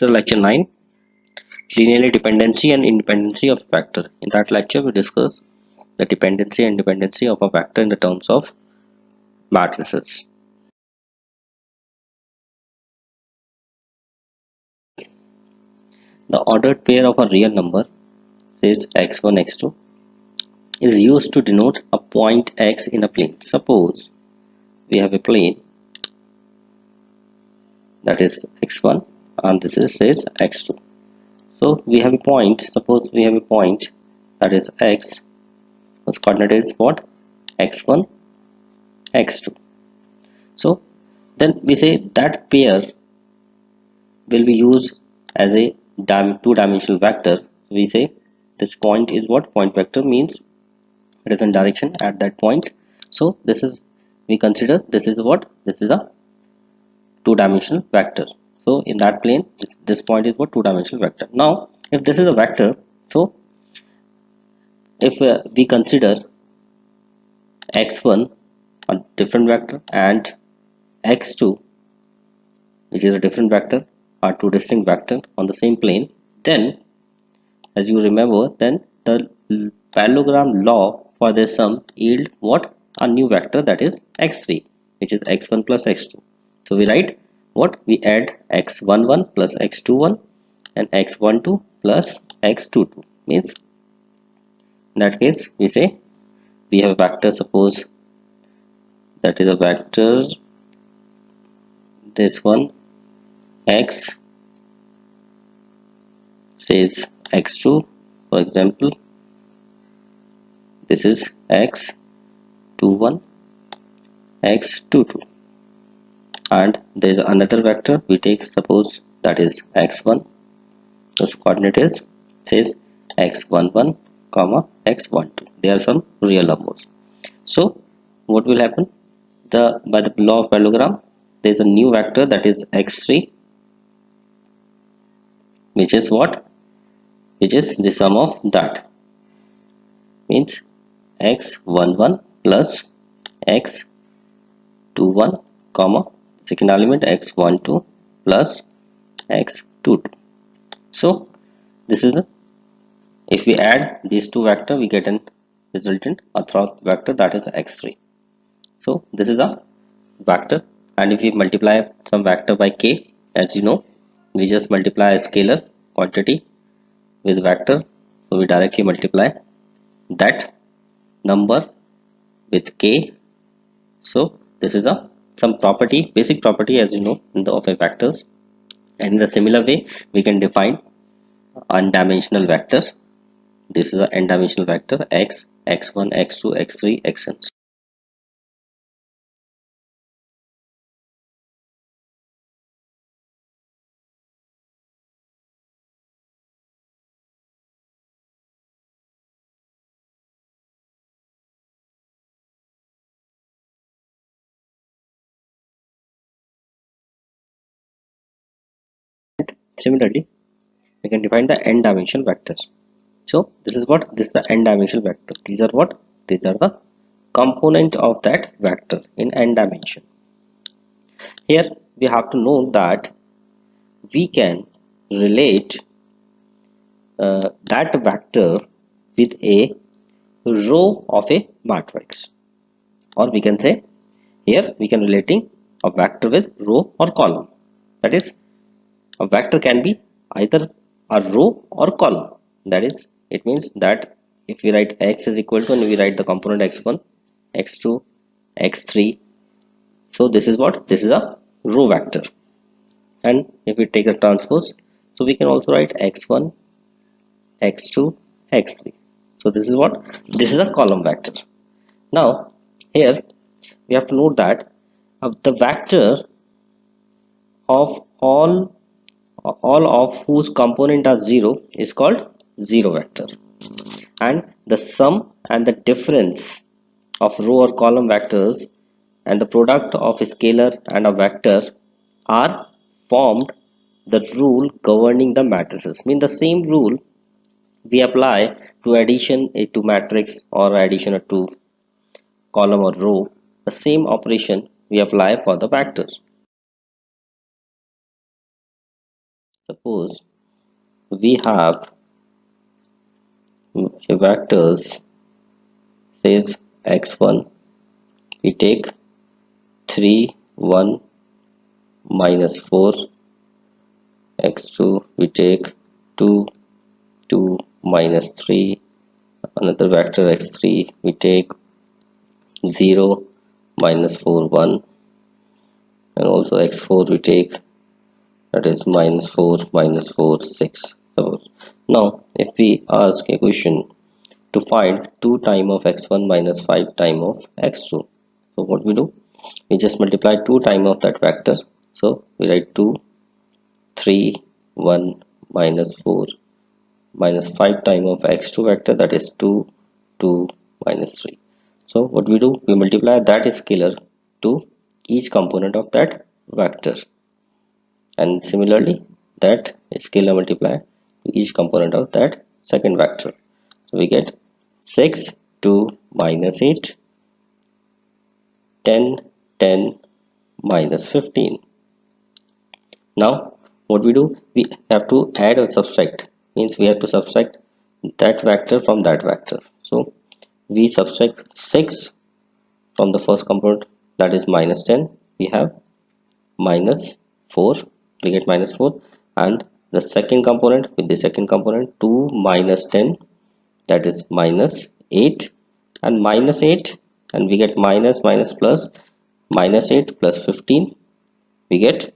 This is lecture 9, linearly dependency and independency of a vector. In that lecture, we discussed the dependency and independency of a vector in the terms of matrices. The ordered pair of a real number, says x1, x2, is used to denote a point x in a plane. Suppose we have a plane that is x1 and this is says x2. So we have a point, suppose we have a point that is x, whose coordinate is what? x1, x2. So then we say that pair will be used as a two-dimensional vector. So we say this point is what? Point vector means it is in direction at that point. So this is, we consider this is what? This is a two-dimensional vector. So in that plane, this point is what? Two-dimensional vector. Now if this is a vector, so if we consider x1 a different vector and x2 which is a different vector are two distinct vectors on the same plane, then as you remember, then the parallelogram law for this sum yield what? A new vector that is x3, which is x1 plus x2. So we write what? We add x11 plus x21 and x12 plus x22. Means in that case we say we have a vector, suppose that is a vector, this one x says x2, for example this is x21, x22, and there is another vector we take, suppose that is x1, whose coordinate is says x11 comma x12. They are some real numbers. So what will happen? By the law of parallelogram, there is a new vector that is x3, which is what? Which is the sum of that. Means x11 plus x21 comma second element x12 plus x22. So this is the, if we add these two vectors we get an resultant a third vector that is x3. So this is a vector, and if we multiply some vector by k, as you know we just multiply a scalar quantity with vector, so we directly multiply that number with k. So this is a some property, basic property as you know in the of a vectors, and in the similar way we can define n-dimensional vector. This is a n-dimensional vector x, x1, x2, x3, xn. Similarly we can define the n-dimensional vector. So this is what? This is the n-dimensional vector. These are what? These are the component of that vector in n dimension. Here we have to know that we can relate that vector with a row of a matrix, or we can say here we can relating a vector with row or column. That is, a vector can be either a row or column. That is, it means that if we write x is equal to and we write the component x1, x2, x3, so this is what? This is a row vector. And if we take a transpose, so we can also write x1, x2, x3. So this is what? This is a column vector. Now here we have to note that the vector of all of whose component are 0 is called 0 vector, and the sum and the difference of row or column vectors and the product of a scalar and a vector are formed the rule governing the matrices. Mean the same rule we apply to addition to matrix or addition to column or row, the same operation we apply for the vectors. Suppose we have a vectors says x1, we take 3 1 minus 4, x2 we take 2 2 minus 3, another vector x3 we take 0 minus 4 1, and also x4 we take, that is minus 4 minus 4 6. Suppose now if we ask a question to find 2 time of x1 minus 5 time of x2, so what we do, we just multiply 2 time of that vector, so we write 2 3 1 minus 4 minus 5 time of x2 vector, that is 2 2 minus 3. So what we do, we multiply that scalar to each component of that vector, and similarly that scalar multiply to each component of that second vector. So we get 6 2 minus 8, 10 10 minus 15. Now what we do, we have to add or subtract, means we have to subtract that vector from that vector. So we subtract 6 from the first component, that is minus 10, we have minus 4, we get minus 4, and the second component with the second component 2 minus 10, that is minus 8, and minus 8, and we get minus minus plus, minus 8 plus 15, we get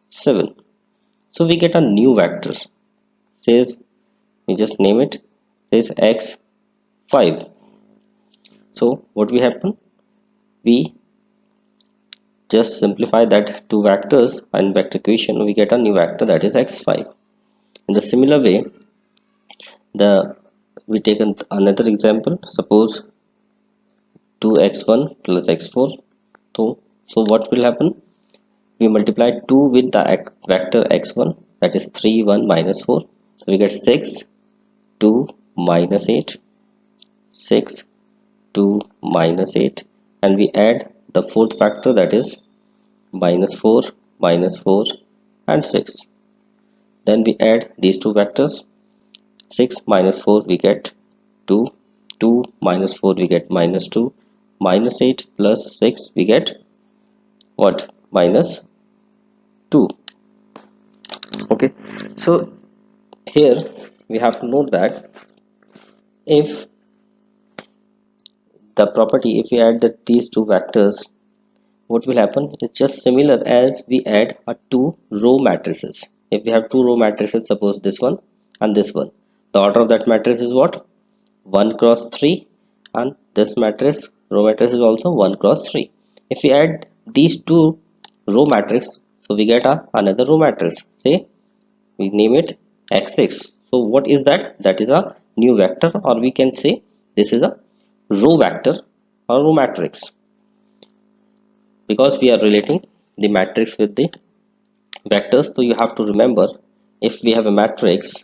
7. So we get a new vector, says, we just name it, says x5. So what we happen, we just simplify that two vectors and vector equation, we get a new vector, that is x5. In the similar way, we take another example. Suppose 2x1 plus x4. So what will happen, we multiply 2 with the vector x1, that is 3 1 minus 4, so we get 6 2 minus 8, 6 2 minus 8, and we add the fourth factor, that is minus 4 minus 4 and 6. Then we add these two vectors, 6 minus 4 we get 2, 2 minus 4 we get minus 2, minus 8 plus 6 we get what, minus 2. Okay, so here we have to note that if the property, if we add these two vectors, what will happen is just similar as we add a two row matrices. If we have two row matrices, suppose this one and this one, the order of that matrix is what, 1 cross 3, and this matrix, row matrix, is also 1 cross 3. If we add these two row matrix, so we get another row matrix, say we name it x6. So what is that, that is a new vector, or we can say this is a row vector or row matrix, because we are relating the matrix with the vectors. So you have to remember, if we have a matrix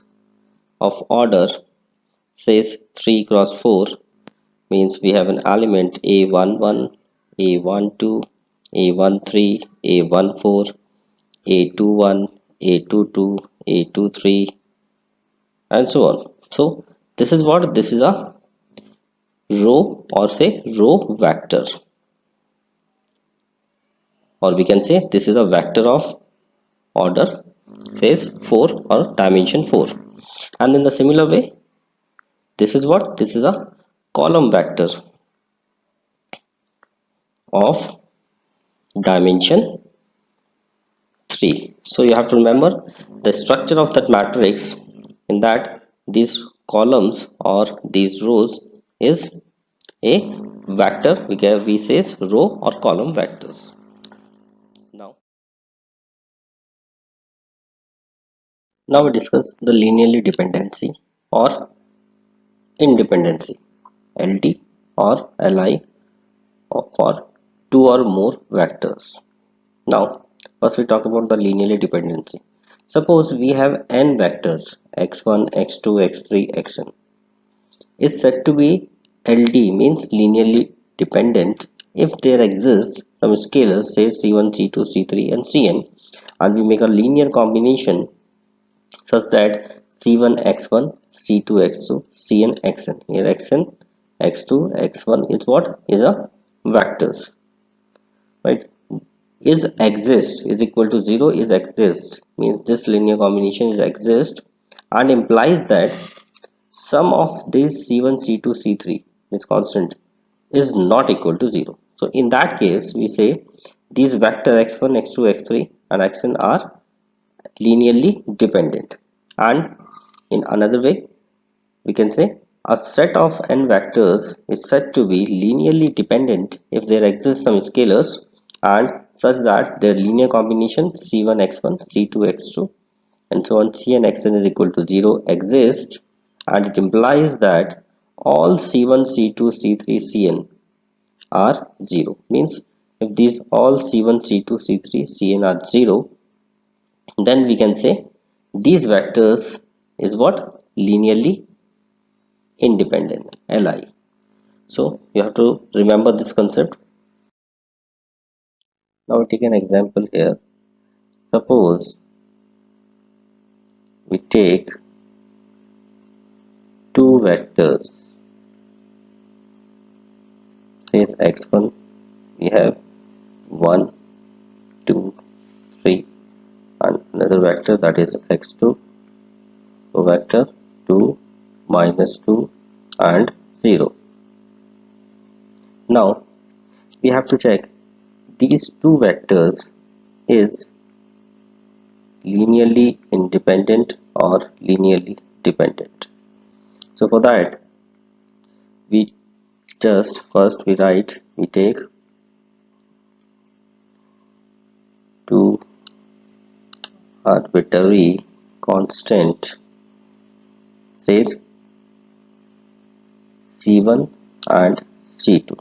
of order says 3 cross 4, means we have an element a11, a12, a13, a14, a21, a22, a23, and so on. So this is what, this is a row, or say row vector, or we can say this is a vector of order says 4 or dimension 4. And in the similar way, this is what, this is a column vector of dimension 3. So you have to remember the structure of that matrix, in that these columns or these rows is a vector, we says row or column vectors. Now we discuss the linearly dependency or independency, LD or Li, for two or more vectors. Now first we talk about the linearly dependency. Suppose we have n vectors x1, x2, x3, xn is said to be LD, means linearly dependent, if there exists some scalars say c1, c2, c3 and cn, and we make a linear combination such that C1 x1, C2 x2, Cn xn. Here xn, x2, x1 is what? Is a vectors, right? Is exist is equal to 0 is exist means this linear combination is exist and implies that sum of these C1, C2, C3 is constant is not equal to 0. So in that case we say these vector x1, x2, x3 and xn are linearly dependent, and in another way we can say a set of n vectors is said to be linearly dependent if there exist some scalars and such that their linear combination c1 x1 c2 x2 and so on cn xn is equal to 0 exists, and it implies that all c1 c2 c3 cn are 0 means if these all c1 c2 c3 cn are 0, then we can say these vectors is what? Linearly independent, li. So you have to remember this concept. Now we take an example here. Suppose we take two vectors, say it's x1, we have 1 2 3, and another vector that is x2, so vector 2 minus 2 and 0. Now we have to check these two vectors is linearly independent or linearly dependent. So for that we just first we take two arbitrary constant, says c1 and c2.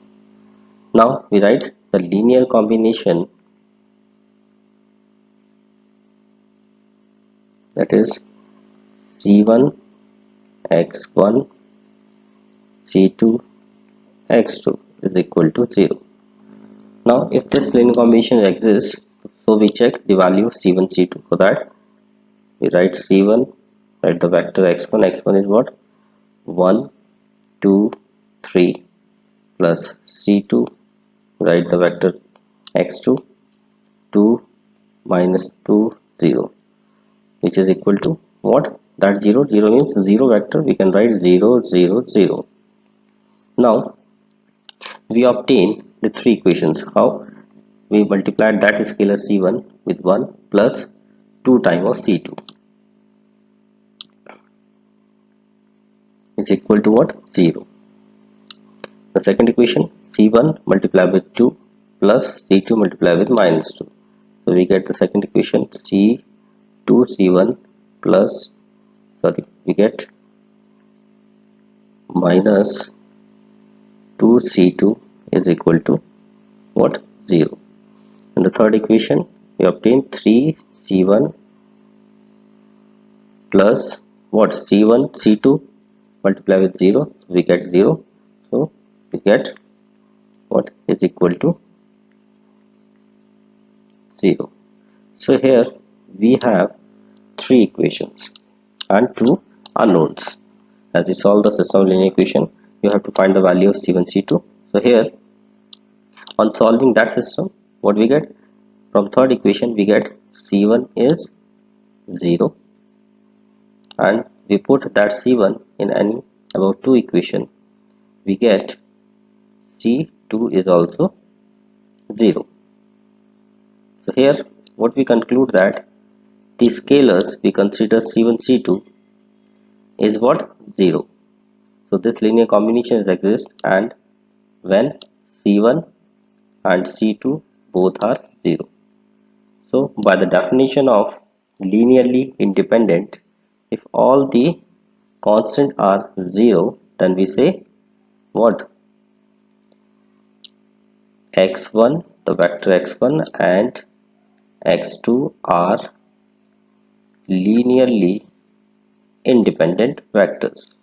Now we write the linear combination, that is c1 x1 c2 x2 is equal to 0. Now if this linear combination exists, so we check the value c1 c2. For that we write c1, write the vector x1, x1 is what? 1 2 3 plus c2, write the vector x2, 2 minus 2 0, which is equal to what? That 0 0 means 0 vector, we can write 0 0 0. Now we obtain the three equations. How? We multiplied that scalar c1 with 1 plus 2 times of c2 is equal to what? 0. The second equation c1 multiplied with 2 plus c2 multiplied with minus 2. So we get the second equation c2 c1 plus, sorry, we get minus 2 c2 is equal to what? 0. And the third equation we obtain 3 c1 plus what? c1 c2 multiply with 0, we get 0. So we get what is equal to 0. So here we have three equations and two unknowns. As we solve the system linear equation, you have to find the value of c1 c2. So here on solving that system, what we get? From third equation we get c1 is 0, and we put that c1 in any above two equation, we get c2 is also 0. So here what we conclude that the scalars we consider c1 c2 is what? 0. So this linear combination exists, and when c1 and c2 both are 0. So by the definition of linearly independent, if all the constants are 0, then we say what? x1, the vector x1 and x2 are linearly independent vectors.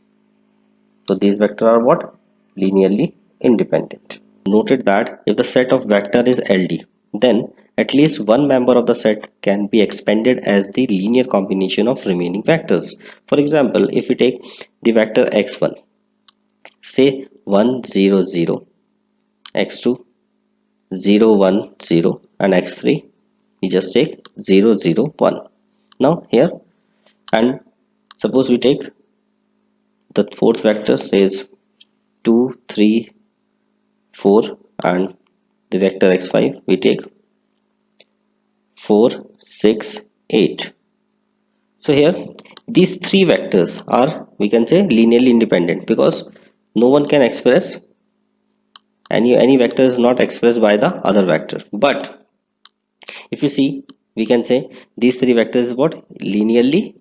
So these vectors are what? Linearly independent. Noted that if the set of vector is LD, then at least one member of the set can be expanded as the linear combination of remaining vectors. For example, if we take the vector x1, say 1 0 0, x2 0 1 0, and x3 we just take 0 0 1. Now here, and suppose we take the fourth vector says 2 3 4, and the vector x5 we take 4 6 8. So here these three vectors are, we can say, linearly independent, because no one can express any vector is not expressed by the other vector. But if you see, we can say these three vectors is what, linearly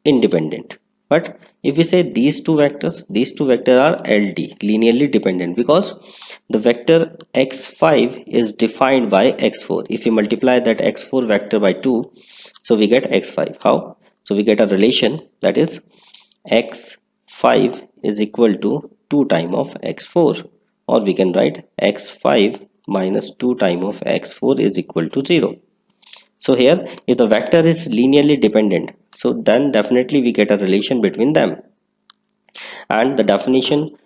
independent. But if we say these two vectors are LD, linearly dependent, because the vector x5 is defined by x4. If we multiply that x4 vector by 2, so we get x5. How? So we get a relation, that is x5 is equal to 2 time of x4, or we can write x5 minus 2 time of x4 is equal to 0. So here, if the vector is linearly dependent, so then definitely we get a relation between them. And the definition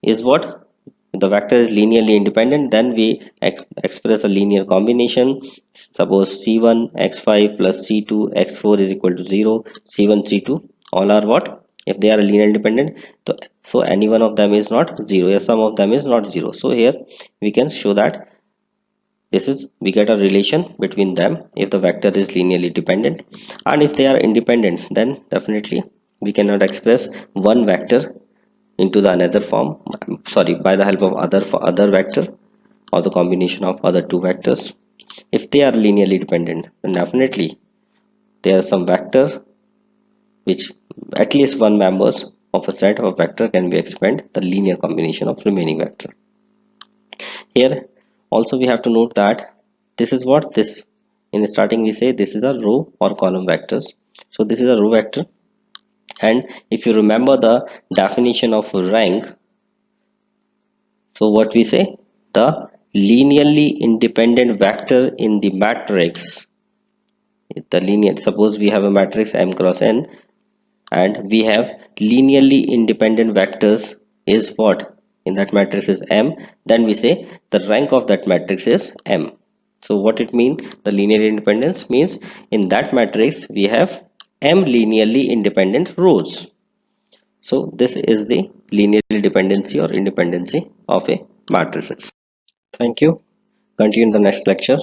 is what? If the vector is linearly independent, then we express a linear combination. Suppose c1 x5 plus c2 x4 is equal to 0. c1 c2 all are what? If they are linearly independent, so any one of them is not 0. Yes, some of them is not 0. So here we can show that this is, we get a relation between them if the vector is linearly dependent. And if they are independent, then definitely we cannot express one vector into the another form, sorry, by the help of other vector, or the combination of other two vectors. If they are linearly dependent, then definitely there are some vector which at least one members of a set of vector can be expand the linear combination of remaining vector. Here also we have to note that this is what, this in starting we say this is a row or column vectors. So this is a row vector, and if you remember the definition of rank, so what we say, the linearly independent vector in the matrix, the linear, suppose we have a matrix m cross n and we have linearly independent vectors is what, in that matrix is m, then we say the rank of that matrix is m. So what it means, the linear independence means in that matrix we have m linearly independent rows. So this is the linear dependency or independency of a matrices. Thank you. Continue in the next lecture.